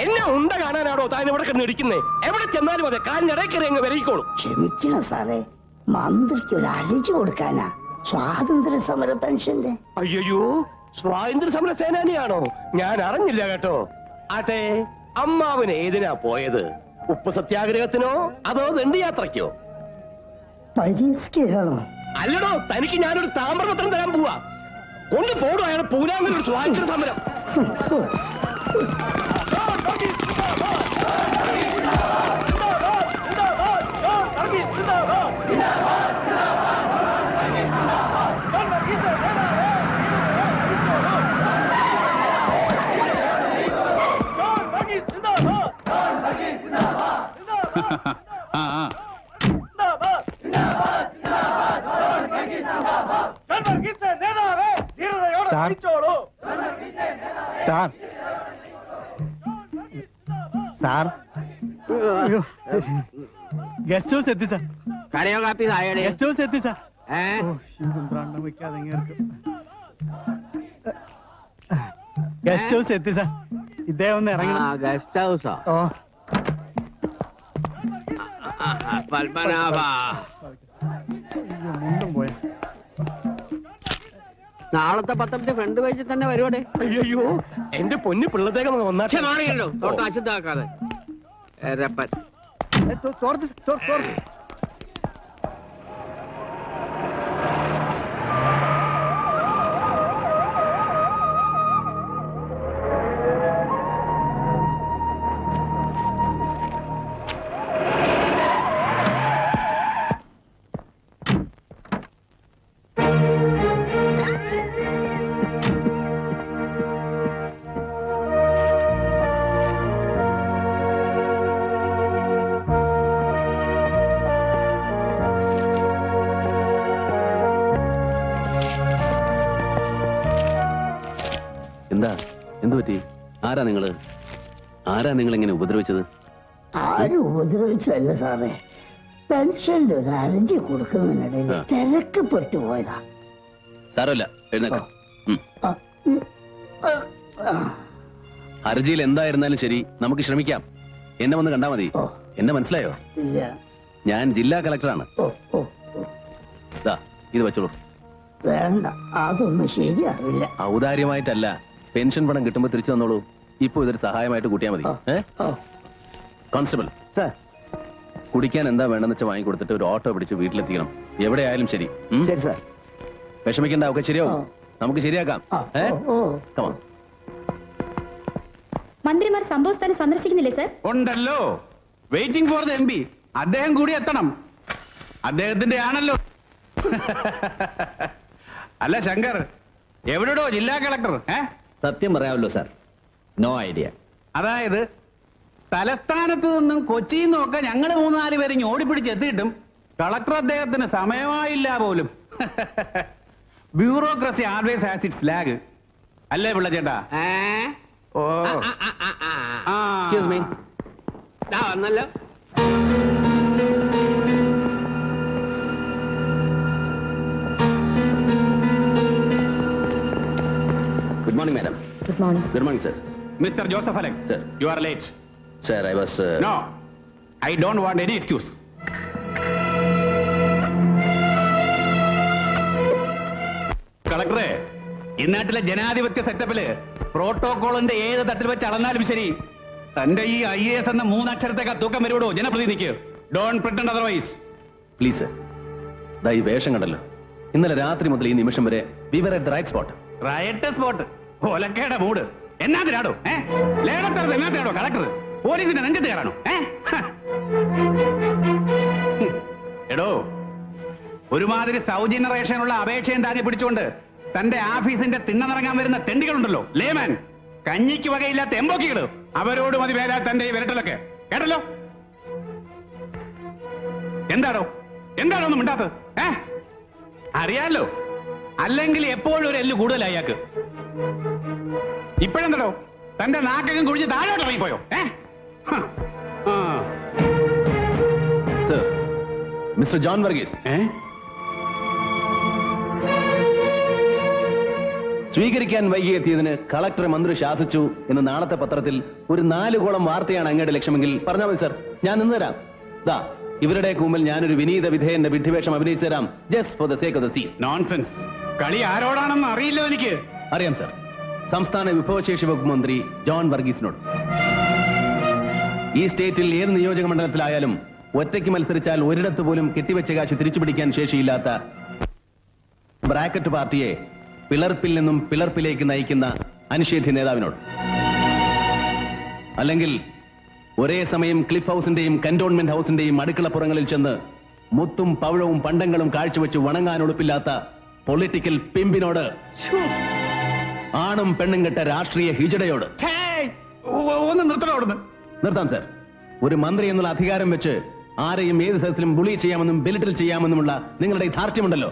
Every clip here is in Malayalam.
എന്നെ ഉണ്ട കാണാനാണോ താൻ ഇവിടെ കിടന്ന് ഇടിക്കുന്നേ? എവിടെ ചെന്നാലും അതെ കാലിനിടയ്ക്കറി അങ്ങ് വിലയിക്കോളും. ക്ഷമിക്കണം സാറേ, മന്ത്രിക്ക് ഒരു അലജി കൊടുക്കാനാ സ്വാതന്ത്ര്യ സമര പെൻഷന്റെ. അയ്യോ, സ്വാതന്ത്ര്യ സമര സേനാനിയാണോ? ഞാൻ അറിഞ്ഞില്ല കേട്ടോ. ആട്ടെ, അമ്മാവന് ഏതിനാ പോയത്? ഉപ്പ് സത്യാഗ്രഹത്തിനോ അതോ ദണ്ഡിയാത്രയ്ക്കോ? പരിഷ്കരണോ? അല്ലടോ, തനിക്ക് ഞാനൊരു താമ്രപത്രം തരാൻ പോവാ. കൊണ്ടുപോടും അയാൾ പൂരാങ്ങനൊരു സ്വാതന്ത്ര്യ സമരം. സാർ ഗസ്റ്റ് ഹൗസ് എത്തി സാർ. കരയോ കാപ്പി ഗസ്റ്റ് ഹൗസ് എത്തി സാർ. ഗസ്റ്റ് ഹൗസ് എത്തി സാർ. ഇദ്ദേഹം ഒന്ന് ഇറങ്ങണം. ഗസ്റ്റ് ഹൗസോ? ഓ പത്മനാഭ, മുണ്ടും പോയ. നാളത്തെ പത്രത്തിന്റെ ഫ്രണ്ട് പേജിൽ തന്നെ വരുവാടേ. അയ്യോ, എന്റെ പൊന്നു പിള്ളത്തേക്ക് മാറിയല്ലോ, തൊട്ട് അശുദ്ധാക്കാതെ. എന്താ, എന്തു പറ്റി? ആരാ നിങ്ങൾ ഇങ്ങനെ ഉപദ്രവിച്ചത്? ആരും ഉപദ്രവിച്ചല്ല സാറേ, പെൻഷന്റെ ഒരു അലജി കൊടുക്കുന്നതിനിടയിൽ തിരക്കപ്പെട്ടു പോയതാ. സാരമില്ല, എഴുന്നേക്കാം. ഹർജിയിൽ എന്തായിരുന്നാലും ശരി, നമുക്ക് ശ്രമിക്കാം. എന്നെ വന്ന് കണ്ടാ മതി. എന്നെ മനസ്സിലായോ? ഞാൻ ജില്ലാ കളക്ടറാണ്. ഇത് വെച്ചോളൂ. വേണ്ട, അതൊന്നും ശരിയാവില്ല. ഔദാര്യമായിട്ടല്ല, പെൻഷൻ പണം കിട്ടുമ്പോ തിരിച്ചു തന്നോളൂ. ഇപ്പൊ ഇതൊരു സഹായമായിട്ട് കൂട്ടിയാൽ മതി. കോൺസ്റ്റബിൾ സാർ, കുടിക്കാൻ എന്താ വേണ്ടെന്ന് വെച്ചാൽ വാങ്ങിക്കൊടുത്തിട്ട് ഒരു ഓട്ടോ പിടിച്ച് വീട്ടിലെത്തിക്കണം. എവിടെ ആയാലും ശരി. ശരി സാർ. വിഷമിക്കണ്ട, ഒക്കെ ശരിയാവും. നമുക്ക് ശരിയാക്കാം. മന്ത്രിമാർ സംഭവസ്ഥാനം സന്ദർശിക്കുന്നില്ലേ സർ? ഉണ്ടല്ലോ, വെയിറ്റിംഗ് ഫോർ ദ MP. അദ്ദേഹം കൂടി എത്തണം. അദ്ദേഹത്തിന്റെ ആണല്ലോ. അല്ല ശങ്കർ, എവിടെയോ ജില്ലാ കളക്ടർ? സത്യം പറയാമല്ലോ സാർ, നോ ഐഡിയ. അതായത് തലസ്ഥാനത്ത് നിന്നും കൊച്ചിയിൽ നിന്നൊക്കെ ഞങ്ങൾ 3-4 പേര് ഓടിപ്പിടിച്ച് എത്തിയിട്ടും കളക്ടർ അദ്ദേഹത്തിന് സമയമായില്ല പോലും. Bureaucracy always has it's lag. അല്ലേ പിള്ള ചേട്ടാ? ഓ, എക്സ്ക്യൂസ് മീ. വന്നല്ലോ. Good morning, madam. Good morning. Good morning, sir. Mr. Joseph Alex, Sir. you are late. Sir, I was... No, I don't want any excuse. കളക്ടറെ, ഇന്നാട്ടിലെ ജനാധിപത്യ സെറ്റപ്പില് പ്രോട്ടോകോളിന്റെ ഏത് തട്ടിൽ വെച്ച് അളന്നാലും ശരി, തന്റെ ഈ IAS എന്ന 3 അക്ഷരത്തേക്ക് തൂക്കം വരുവോ ജനപ്രതിനിധിക്ക്? Don't pretend otherwise. Please sir, ദാ ഈ വേഷം കണ്ടല്ലോ. ഇന്നലെ രാത്രി മുതൽ ഈ നിമിഷം വരെ we were at the right spot. Right spot, ഒലക്കേടെ മൂട്. എന്നാത്തിനാടോ ലേലസ്ഥലത്ത്? എന്നാത്തിനാടോ കളക്ടർ പോലീസിന്റെ നെഞ്ചത്ത് കയറാണോ? എടോ, ഒരുമാതിരി സൗജന്യ റേഷനുള്ള അപേക്ഷയും താങ്ങി പിടിച്ചുകൊണ്ട് തന്റെ ഓഫീസിന്റെ തിണ്ണനിറങ്ങാൻ വരുന്ന തെണ്ടികളുണ്ടല്ലോ, ലേമാൻ, കഞ്ഞിക്ക് വകയില്ലാത്ത എമ്പോക്കികള്, അവരോട് മതി വേരാ തന്റെ ഈ വിരട്ടലൊക്കെ. കേട്ടല്ലോ? എന്താണോ ഒന്നും മിണ്ടാത്തത്? അറിയാലോ, അല്ലെങ്കിൽ എപ്പോഴും ഒരു എല്ല് കൂടുതലായി അയാൾക്ക്. ഇപ്പോഴെന്തോ തന്റെ നാക്കകം കുഴിച്ച് താഴോട്ട് ഇറങ്ങിപ്പോയോ? Sir, mister John Varghese. സ്വീകരിക്കാൻ വൈകിയെത്തിയതിന് കളക്ടർ മന്ത്രി ശാസിച്ചു എന്ന് നാളത്തെ പത്രത്തിൽ ഒരു 4 കോളം വാർത്തയാണ് അങ്ങയുടെ ലക്ഷ്യമെങ്കിൽ പറഞ്ഞാൽ മതി സർ, ഞാൻ നിന്നുതരാം. ദാ ഇവരുടെ മുമ്പിൽ ഞാനൊരു വിനീത വിധേയന്റെ വിഡ്ഢിവേഷം അഭിനയിച്ചു തരാം, just for the sake of the scene. Nonsense. കളി ആരോടാണെന്ന് അറിയില്ലോ എനിക്ക്. അറിയാം സർ, സംസ്ഥാന വിഭവശേഷി വകുപ്പ് മന്ത്രി ജോൺ വർഗീസിനോട്. ഈ സ്റ്റേറ്റിൽ ഏത് നിയോജക മണ്ഡലത്തിലായാലും ഒറ്റയ്ക്ക് മത്സരിച്ചാൽ ഒരിടത്ത് പോലും കെട്ടിവെച്ച കാശ് തിരിച്ചുപിടിക്കാൻ ശേഷിയില്ലാത്ത ബ്രാക്കറ്റ് പാർട്ടിയെ പിളർപ്പിൽ നിന്നും പിളർപ്പിലേക്ക് നയിക്കുന്ന അനിഷേധ്യ നേതാവിനോട്. അല്ലെങ്കിൽ ഒരേ സമയം ക്ലിഫ് ഹൗസിന്റെയും കന്റോൺമെന്റ് ഹൗസിന്റെയും അടുക്കളപ്പുറങ്ങളിൽ ചെന്ന് മുത്തും പവിഴവും പണ്ടങ്ങളും കാഴ്ചവെച്ച് വണങ്ങാൻ ഉളുപ്പില്ലാത്ത പൊളിറ്റിക്കൽ പിമ്പിനോട്, ആണും പെണ്ണും കെട്ട രാഷ്ട്രീയ ഹിജടയോട്. ഒന്ന് നിർത്തണോടുന്ന്. നിർത്താം സർ. ഒരു മന്ത്രി എന്നുള്ള അധികാരം വെച്ച് ആരെയും ഏത് സദസ്സിലും ബുളി ചെയ്യാമെന്നും ബെലിറ്റിൽ ചെയ്യാമെന്നുമുള്ള നിങ്ങളുടെ ഈ ധാർഷ്ട്യമുണ്ടല്ലോ,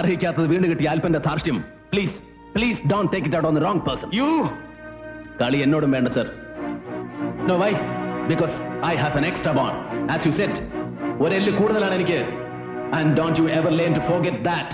അർഹിക്കാത്തത് വീണ്ടും കിട്ടിയ അല്പന്റെ ധാർഷ്ട്യം. Please please don't take it out on the wrong person. കളി എന്നോടും വേണ്ട sir. No, why? Because I have an extra bond. As you said, ഒരെല്ല് കൂടുതലാണ് എനിക്ക്. And don't you ever learn to forget that.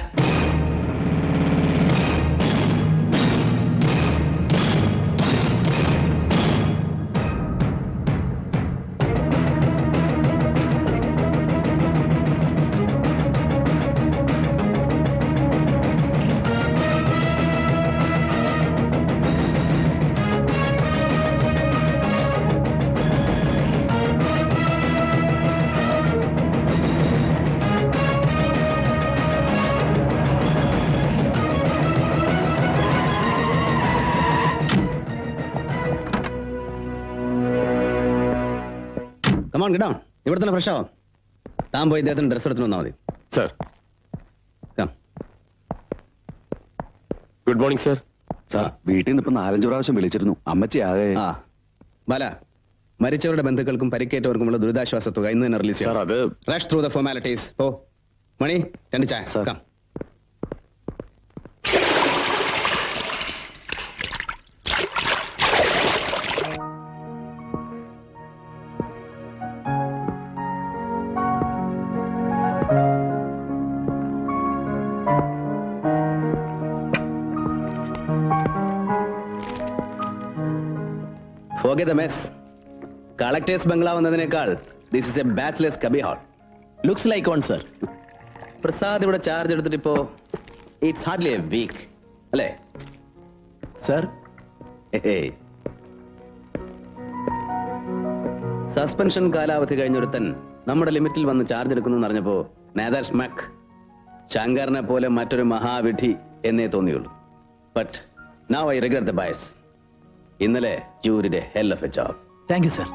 Come on get down. ഇവിടെ തന്നെ ഫ്രഷ് ആവാം. താൻ പോയി ഇദ്ദേഹത്തിന് ഡ്രസ് എടുത്തു വന്നാൽ മതി. Sir. Good morning sir. Sir, വീട്ടിൽ നിന്ന് ഇപ്പൊ 4-5 പ്രാവശ്യം വിളിച്ചിരുന്നു. അമ്മച്ചി ആകെ. ആ ബാല, മരിച്ചവരുടെ ബന്ധുക്കൾക്കും പരിക്കേറ്റവർക്കുമുള്ള ദുരിതാശ്വാസ തുക ഇന്ന് തന്നെ റിലീസ് സാർ. അത് റഷ് ത്രൂ ദ ഫോർമാലിറ്റീസ്. ഓ മണി, 2 ചായ. Sir. Forget the mess. Collector's ബംഗ്ലാവ് എന്നതിനേക്കാൾ this is a bachelor's cubby hall. Looks like on sir. Prasad ഇവിടെ ചാർജ് എടുത്തിട്ട് ഇപ്പോ ഇറ്റ്സ് ഹാർഡ്ലി എ വീക്ക് അല്ലേ സർ? സസ്പെൻഷൻ കാലാവധി കഴിഞ്ഞൊരുത്തൻ നമ്മുടെ ലിമിറ്റിൽ വന്ന് ചാർജ് എടുക്കുന്നു അറിഞ്ഞപ്പോ നേതാർ സ്മക്ക് ശങ്കറിനെ പോലെ മറ്റൊരു മഹാവിധി എന്നേ തോന്നിയുള്ളൂ. But now I regret the bias. ഇന്നലെ you did a hell of a job. Thank you sir.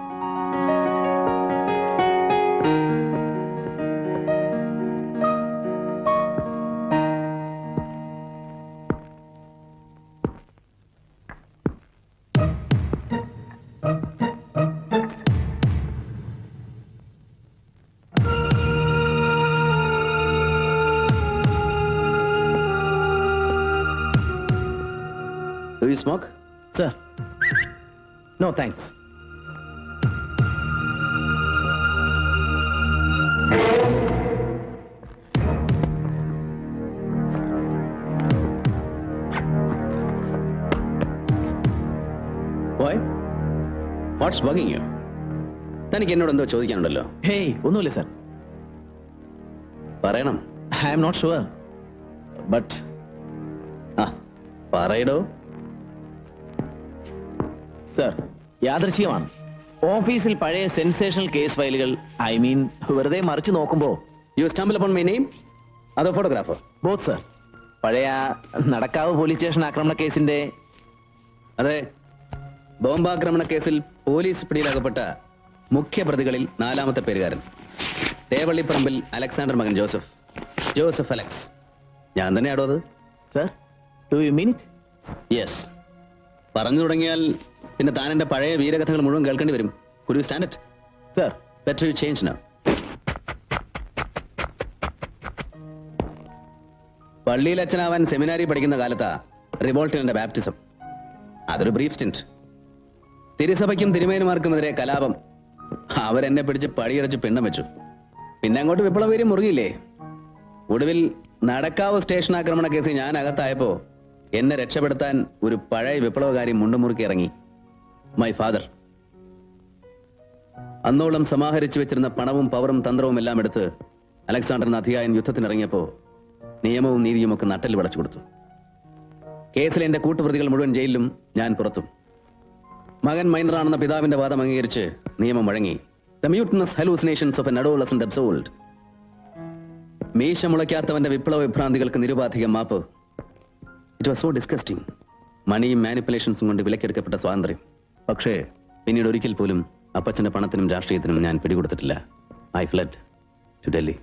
Do you smoke? Sir. No, thanks. Boy, what's bugging you? തനിക്ക് എന്നോട് എന്തോ ചോദിക്കാനുണ്ടല്ലോ. Hey, ഒന്നുമില്ല സർ. പറയണം. I am not sure. But പറയടോ. സർ, യാദൃശ്ചികമാണ്. ഓഫീസിൽ പഴയ സെൻസേഷണൽ കേസ് ഫയലുകൾ വെറുതെ മറിച്ചു നോക്കുമ്പോ you stumble upon my name അതോ ഫോട്ടോഗ്രാഫർ? Both sir. പഴയ നടക്കാവ് പോലീസ് സ്റ്റേഷൻ ആക്രമണ കേസിന്റെ. അതെ, ബോംബാക്രമണ കേസിൽ പോലീസ് പിടിയിലാകപ്പെട്ട മുഖ്യ പ്രതികളിൽ 4ാമത്തെ പേരുകാരൻ തേവള്ളിപ്പറമ്പിൽ അലക്സാണ്ടർ മകൻ ജോസഫ്. Joseph Alex. ഞാൻ തന്നെയാടോ അത്. Sir, do you mean it? Yes. പറഞ്ഞു തുടങ്ങിയാൽ പിന്നെ താൻ എന്റെ പഴയ വീരകഥകൾ മുഴുവൻ കേൾക്കേണ്ടി വരും. Could you stand it? Sir, better you change now. പള്ളിയിൽ അച്ഛനാവാൻ സെമിനാരി പഠിക്കുന്ന കാലത്താ റിവോൾട്ടിന്റെ ബാപ്റ്റിസം. അതൊരു ബ്രീഫ് സ്റ്റിന്റ്. തിരുസഭയ്ക്കും തിരുമേനുമാർക്കുമെതിരെ കലാപം. അവരെന്നെ പിടിച്ച് പടിയടച്ച് പിണ്ണം വെച്ചു. പിന്നെ അങ്ങോട്ട് വിപ്ലവീര്യം മുറുകിയില്ലേ. ഒടുവിൽ നടക്കാവ് സ്റ്റേഷൻ ആക്രമണ കേസ് ഞാൻ അകത്തായപ്പോ എന്നെ രക്ഷപ്പെടുത്താൻ ഒരു പഴയ വിപ്ലവകാരി മുണ്ടുമുറുക്കി ഇറങ്ങി. My father. അന്നോളം സമാഹരിച്ചു വെച്ചിരുന്ന പണവും പവറും തന്ത്രവും എല്ലാം എടുത്ത് അലക്സാണ്ടർ അധികായൻ യുദ്ധത്തിനിറങ്ങിയപ്പോ നിയമവും നീതിയും ഒക്കെ നട്ടൽ വളച്ചു കൊടുത്തു. കേസിലെ എന്റെ കൂട്ടുപ്രതികൾ മുഴുവൻ ജയിലിലും, ഞാൻ പുറത്തും. മകൻ മൈനറാണെന്ന പിതാവിന്റെ വാദം അംഗീകരിച്ച് നിയമം വഴങ്ങി. The mutinous hallucinations of an adolescent absolved. മീശ മുളയ്ക്കാത്തവന്റെ വിപ്ലവ വിഭ്രാന്തികൾക്ക് നിരുപാധികം മാപ്പ്. It was so disgusting. മണിയും മാനിപ്പുലേഷൻസും കൊണ്ട് വിലക്കെടുക്കപ്പെട്ട സ്വാതന്ത്ര്യം. പക്ഷേ പിന്നീട് ഒരിക്കൽ പോലും അപ്പച്ചന്റെ പണത്തിനും രാഷ്ട്രീയത്തിനും ഞാൻ പിടികൊടുത്തിട്ടില്ല. I fled to Delhi.